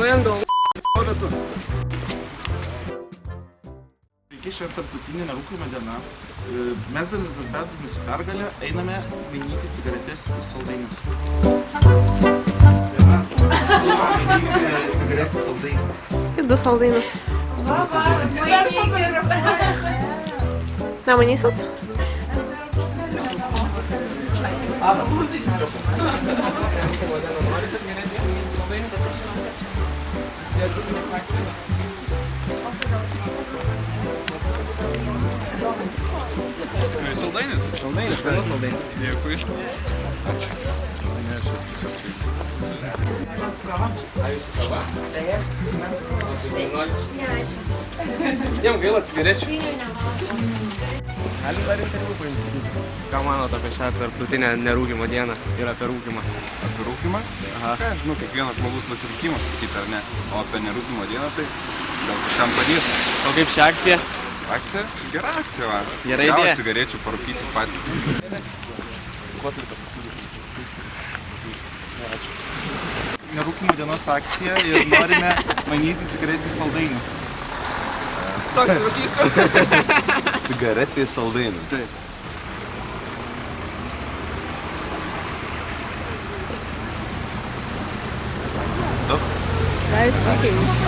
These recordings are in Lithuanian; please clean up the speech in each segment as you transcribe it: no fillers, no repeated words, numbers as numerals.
Nuėjom gal metu. Iki šią tarptautinę nerūkymo dieną mes bendradarbiaudami su Pergale einame mainyti cigaretės į saldainius. Mainyti cigaretį saldainį. Ir 2 saldainius. Nemanysit? Saldainis? Saldainis, vienas saldainis. Dėkui. Ačiū. Visiems gaila cigarečių. Galim dar interviu paimti. Ką manot apie šią tarptautinę nerūkymo dieną ir apie rūkymą? Apie rūkymą? Aha. Ką, žinau, kiekvienas žmogus pasirinkimas sakyti ar ne. O apie nerūkymo dieną tai gal kažkam padės. O kaip ši akcija? Akcija? Gera akcija, va. Gera idėja. Gavo cigarečių, parūkysit patys. Ko turite pasiūlyti? Ačiū. Nerūkymo dienos akcija ir norime mainyti cigaretį saldainių. Toks rūkysiu. Cigaretį saldainių. Taip.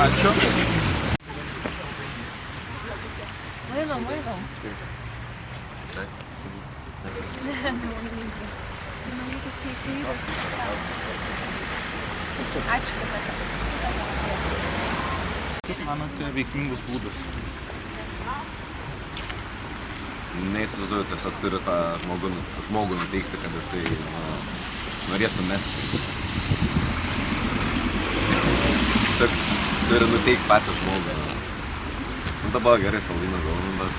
Ačiū. Mainom. Ačiū, kad Kas manote veiksmingus būdus? Neįsivaizduoju, tiesiog turi tą žmogų nuteikti, kad jisai norėtų mesti. Tiesiog turi nuteikti patį žmogų, nes dabar gerai saldainą gaunu, bet...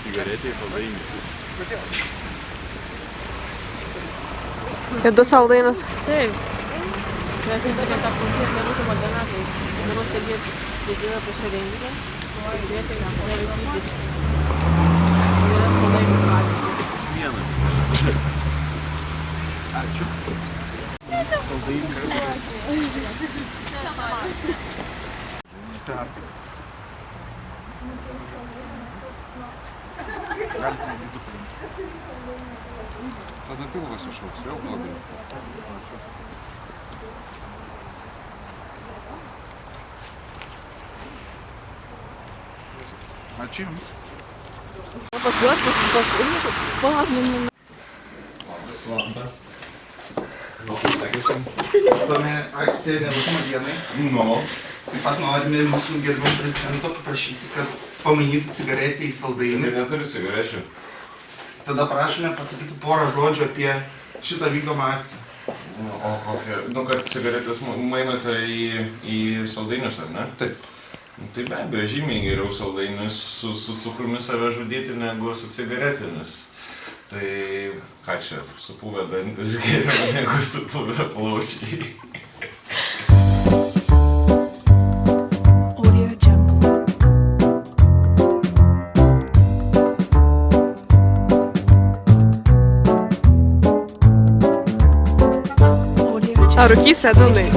Cigaretėj saldainį. Ir 2 saldainius. Taip. Mes įdėlė tą punktį nerūkymo dieną, tai noriu stebėti didžiulę apie šią renginį. Kviečia ją nelaikyti. Ir palaikyti patys. Vieną. Ačiū. Saldainį. Taip. Galite nebūti paimti. Tada pilvas išauks, vėl blogai. Ačiū Jums. Tome akcija nerūkymo dienai. Taip pat norime mūsų gerbiamų prezidento paprašyti, kad pamainytų cigaretę į saldainį. Tai neturiu cigarečių. Tada prašome pasakyti porą žodžių apie šitą vykdomą akciją. Nu, kad cigaretės mainote į saldainius, ar ne? Taip. Tai be abejo, žymiai geriau saldainius su cukrumi save žudyti negu su cigaretėmis. Tai ką čia, supuvę dantis geriau negu supuvę plaučiai. Ar rūkysi, Edundai?